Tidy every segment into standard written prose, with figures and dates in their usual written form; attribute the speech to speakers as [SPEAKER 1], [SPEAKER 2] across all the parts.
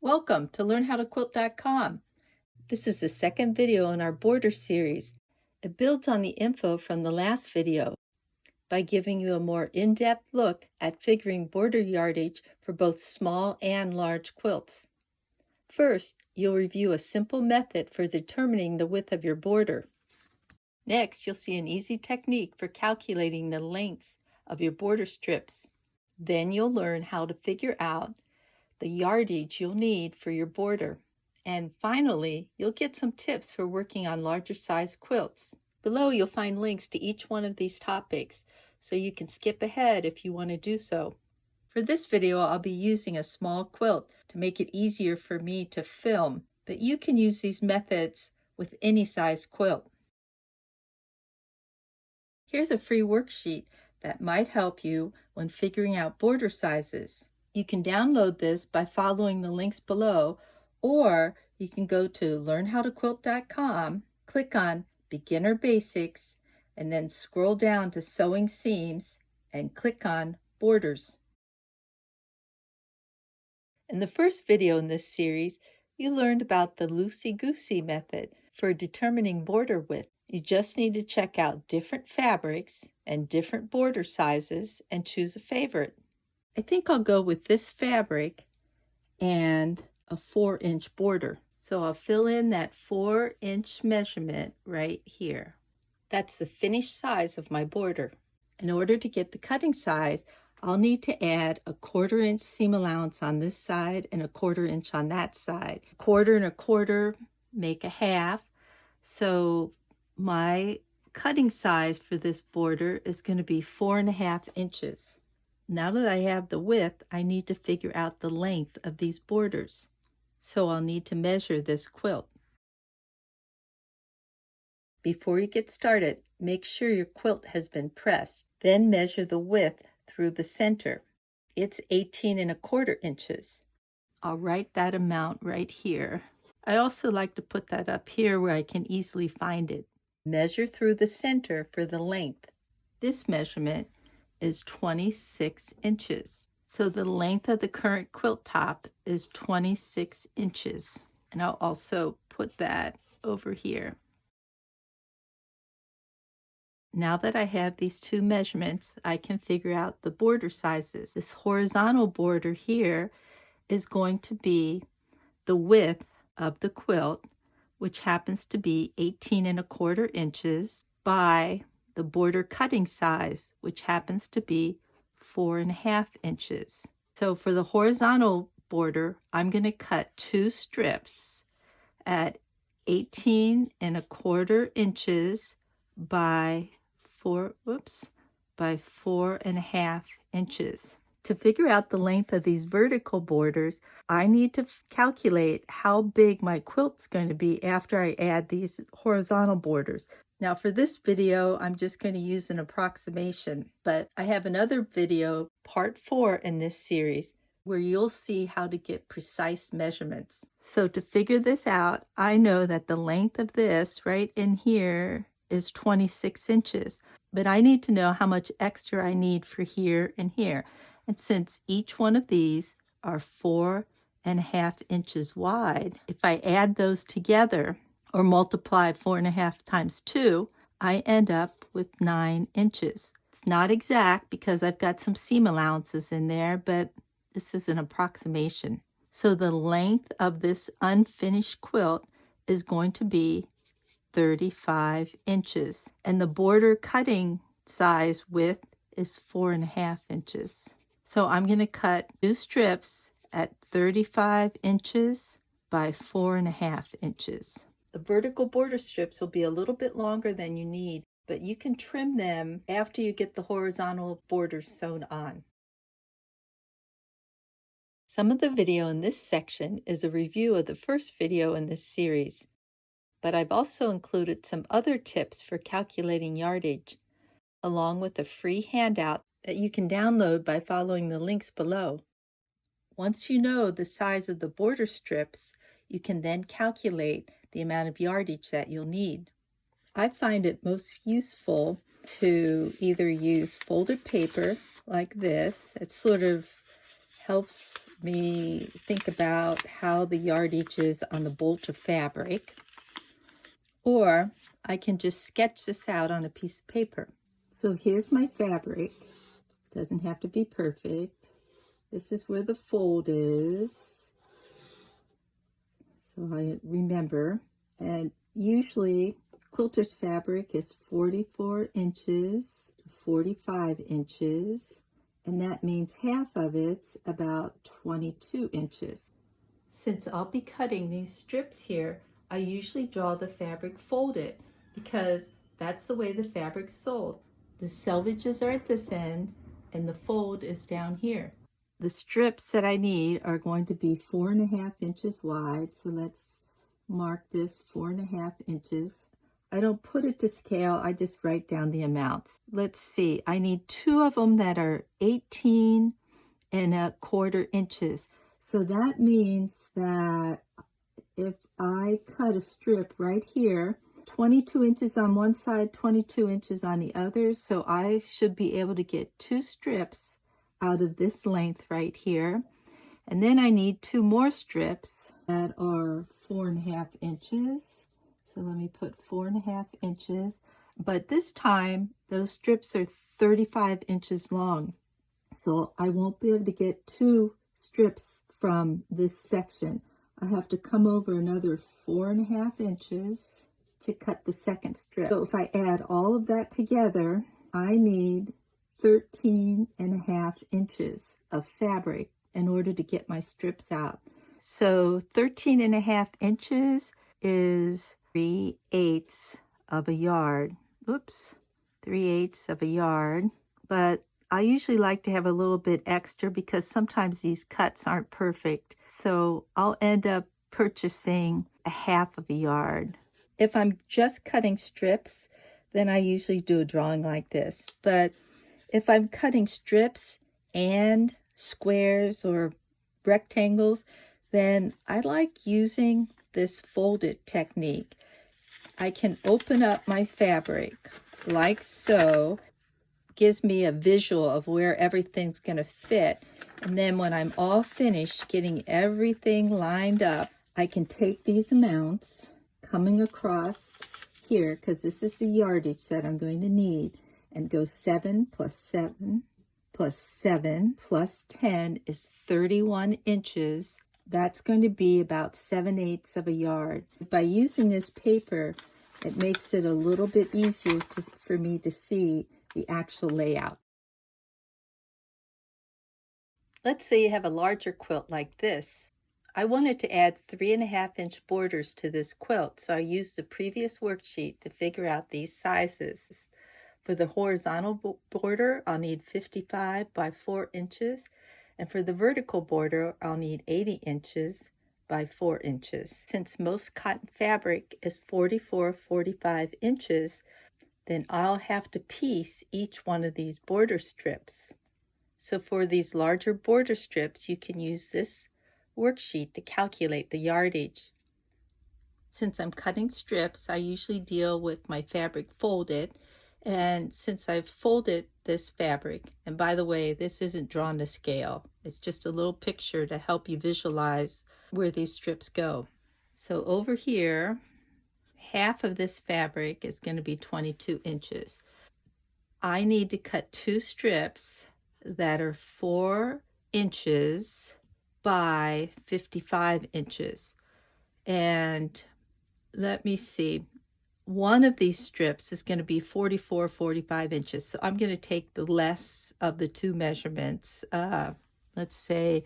[SPEAKER 1] Welcome to LearnHowToQuilt.com. This is the second video in our border series. It builds on the info from the last video by giving you a more in-depth look at figuring border yardage for both small and large quilts. First, you'll review a simple method for determining the width of your border. Next, you'll see an easy technique for calculating the length of your border strips. Then you'll learn how to figure out the yardage you'll need for your border. And finally, you'll get some tips for working on larger size quilts. Below, you'll find links to each one of these topics, so you can skip ahead if you want to do so. For this video, I'll be using a small quilt to make it easier for me to film, but you can use these methods with any size quilt. Here's a free worksheet that might help you when figuring out border sizes. You can download this by following the links below, or you can go to LearnHowToQuilt.com, click on Beginner Basics, and then scroll down to Sewing Seams and click on Borders. In the first video in this series, you learned about the Loosey Goosey method for determining border width. You just need to check out different fabrics and different border sizes and choose a favorite. I think I'll go with this fabric and a 4-inch border. So I'll fill in that 4-inch measurement right here. That's the finished size of my border. In order to get the cutting size, I'll need to add a 1/4 inch seam allowance on this side and a 1/4 inch on that side. 1/4 and a 1/4 make a half. So my cutting size for this border is going to be 4.5 inches. Now that I have the width, I need to figure out the length of these borders. So I'll need to measure this quilt. Before you get started, make sure your quilt has been pressed. Then measure the width through the center. It's 18.25 inches. I'll write that amount right here. I also like to put that up here where I can easily find it. Measure through the center for the length. This measurement is 26 inches. So the length of the current quilt top is 26 inches. And I'll also put that over here. Now that I have these two measurements, I can figure out the border sizes. This horizontal border here is going to be the width of the quilt, which happens to be 18.25 inches, by the border cutting size, which happens to be 4.5 inches. So for the horizontal border, I'm going to cut 2 strips at 18.25 inches by 4.5 inches. To figure out the length of these vertical borders, I need to calculate how big my quilt's going to be after I add these horizontal borders. Now for this video, I'm just going to use an approximation, but I have another video, part 4 in this series, where you'll see how to get precise measurements. So to figure this out, I know that the length of this right in here is 26 inches, but I need to know how much extra I need for here and here. And since each one of these are 4.5 inches wide, if I add those together, or multiply 4.5 times 2, I end up with 9 inches. It's not exact because I've got some seam allowances in there, but this is an approximation. So the length of this unfinished quilt is going to be 35 inches. And the border cutting size width is 4.5 inches. So I'm going to cut 2 strips at 35 inches by 4.5 inches. The vertical border strips will be a little bit longer than you need, but you can trim them after you get the horizontal borders sewn on. Some of the video in this section is a review of the first video in this series, but I've also included some other tips for calculating yardage, along with a free handout that you can download by following the links below. Once you know the size of the border strips, you can then calculate the amount of yardage that you'll need. I find it most useful to either use folded paper like this. It sort of helps me think about how the yardage is on the bolt of fabric, or I can just sketch this out on a piece of paper. So here's my fabric. Doesn't have to be perfect. This is where the fold is. So I remember, and usually quilter's fabric is 44 inches to 45 inches, and that means half of it's about 22 inches. Since I'll be cutting these strips here, I usually draw the fabric folded because that's the way the fabric's sold. The selvages are at this end and the fold is down here. The strips that I need are going to be 4.5 inches wide, so let's mark this 4.5 inches. I don't put it to scale, I just write down the amounts. Let's see, I need 2 of them that are 18.25 inches. So that means that if I cut a strip right here, 22 inches on one side, 22 inches on the other, so I should be able to get 2 strips out of this length right here. And then I need 2 more strips that are 4.5 inches. So let me put 4.5 inches. But this time, those strips are 35 inches long. So I won't be able to get 2 strips from this section. I have to come over another 4.5 inches to cut the second strip. So if I add all of that together, I need 13.5 inches of fabric in order to get my strips out. So 13.5 inches is 3/8 of a yard. Oops, 3/8 of a yard. But I usually like to have a little bit extra because sometimes these cuts aren't perfect. So I'll end up purchasing 1/2 of a yard. If I'm just cutting strips, then I usually do a drawing like this. But if I'm cutting strips and squares or rectangles, then I like using this folded technique. I can open up my fabric like so. Gives me a visual of where everything's going to fit. And then when I'm all finished getting everything lined up, I can take these amounts coming across here, because this is the yardage that I'm going to need, and go 7 plus 7 plus 7 plus 10 is 31 inches. That's going to be about 7/8 of a yard. By using this paper, it makes it a little bit easier for me to see the actual layout. Let's say you have a larger quilt like this. I wanted to add 3.5-inch borders to this quilt, so I used the previous worksheet to figure out these sizes. For the horizontal border, I'll need 55 by 4 inches, and for the vertical border, I'll need 80 inches by 4 inches. Since most cotton fabric is 44-45 inches, then I'll have to piece each one of these border strips. So for these larger border strips, you can use this worksheet to calculate the yardage. Since I'm cutting strips, I usually deal with my fabric folded, and since I've folded this fabric, and by the way, this isn't drawn to scale, it's just a little picture to help you visualize where these strips go. So over here, half of this fabric is going to be 22 inches. I need to cut 2 strips that are 4 inches by 55 inches. And let me see, one of these strips is going to be 44-45 inches. So I'm going to take the less of the 2 measurements, let's say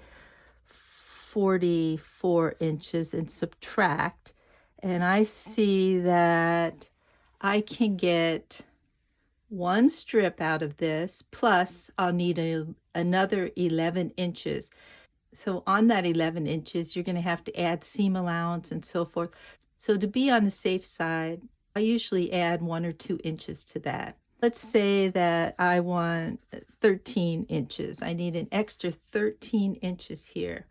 [SPEAKER 1] 44 inches, and subtract. And I see that I can get 1 strip out of this, plus I'll need another 11 inches. So on that 11 inches, you're going to have to add seam allowance and so forth. So to be on the safe side, I usually add 1 or 2 inches to that. Let's say that I want 13 inches. I need an extra 13 inches here.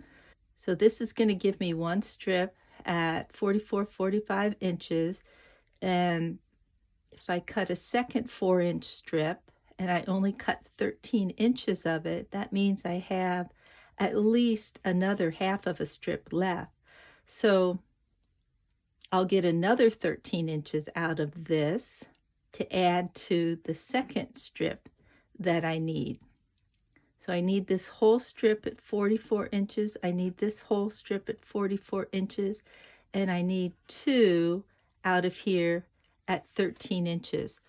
[SPEAKER 1] So this is going to give me 1 strip at 44-45 inches. And if I cut a second 4-inch strip and I only cut 13 inches of it, that means I have at least another half of a strip left. So I'll get another 13 inches out of this to add to the second strip that I need. So I need this whole strip at 44 inches. I need this whole strip at 44 inches. And I need 2 out of here at 13 inches.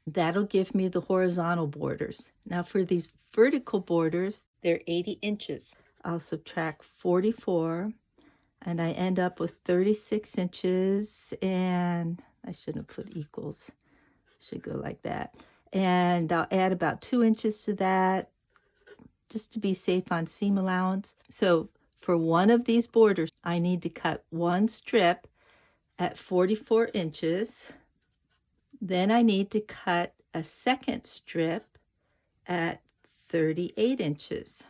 [SPEAKER 1] That'll give me the horizontal borders. Now for these vertical borders, they're 80 inches. I'll subtract 44 and I end up with 36 inches, and I shouldn't put equals. Should go like that. And I'll add about 2 inches to that just to be safe on seam allowance. So for one of these borders, I need to cut one strip at 44 inches. Then I need to cut a second strip at 38 inches.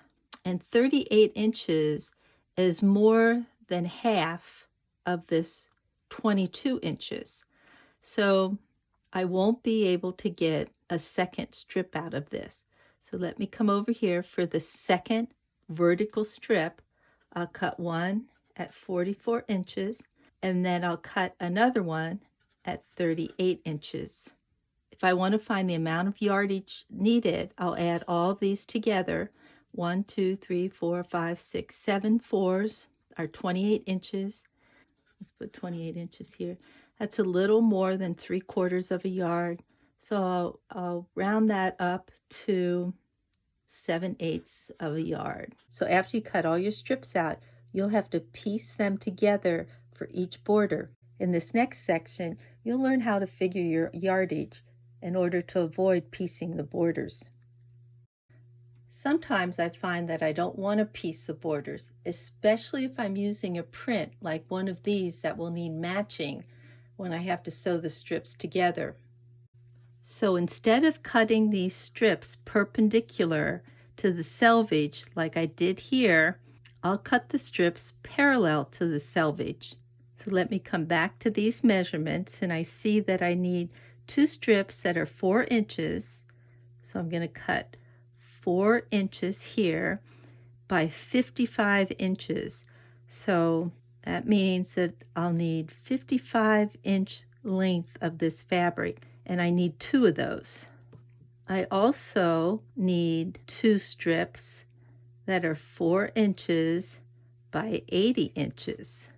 [SPEAKER 1] And 38 inches is more than half of this 22 inches. So I won't be able to get a second strip out of this. So let me come over here for the second vertical strip. I'll cut one at 44 inches, and then I'll cut another one at 38 inches. If I want to find the amount of yardage needed, I'll add all these together. 1, 2, 3, 4, 5, 6, 7 fours are 28 inches. Let's put 28 inches here. That's a little more than 3/4 of a yard. So I'll round that up to 7/8 of a yard. So after you cut all your strips out, you'll have to piece them together for each border. In this next section, you'll learn how to figure your yardage in order to avoid piecing the borders. Sometimes I find that I don't want to piece the borders, especially if I'm using a print like one of these that will need matching when I have to sew the strips together. So instead of cutting these strips perpendicular to the selvage like I did here, I'll cut the strips parallel to the selvage. So let me come back to these measurements, and I see that I need 2 strips that are 4 inches. So I'm going to cut 4 inches here by 55 inches. So that means that I'll need 55-inch length of this fabric, and I need 2 of those. I also need 2 strips that are 4 inches by 80 inches.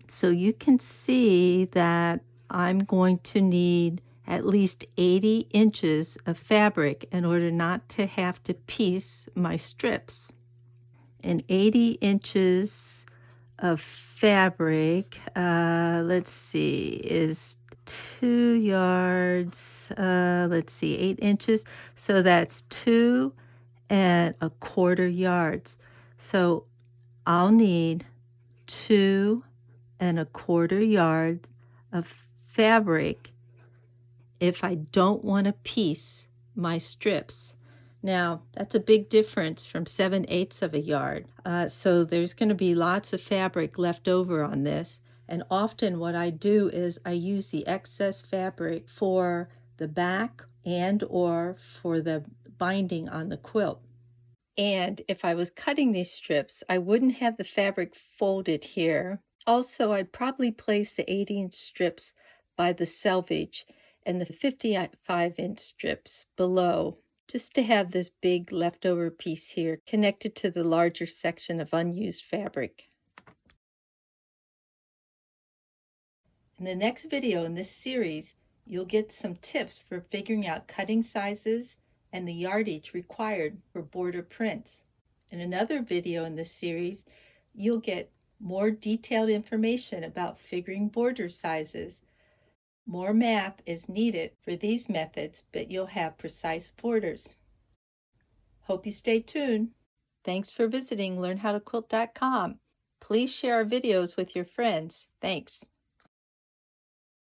[SPEAKER 1] So you can see that I'm going to need at least 80 inches of fabric in order not to have to piece my strips. And 80 inches of fabric, let's see, is 2 yards, 8 inches. So that's 2 1/4 yards. So I'll need 2 1/4 yards of fabric if I don't want to piece my strips. Now, that's a big difference from 7/8 of a yard. So there's going to be lots of fabric left over on this. And often what I do is I use the excess fabric for the back and or for the binding on the quilt. And if I was cutting these strips, I wouldn't have the fabric folded here. Also, I'd probably place the 80-inch strips by the selvage and the 55-inch strips below, just to have this big leftover piece here connected to the larger section of unused fabric. In the next video in this series, you'll get some tips for figuring out cutting sizes and the yardage required for border prints. In another video in this series, you'll get more detailed information about figuring border sizes. More math is needed for these methods, but you'll have precise borders. Hope you stay tuned. Thanks for visiting LearnHowToQuilt.com. Please share our videos with your friends. Thanks.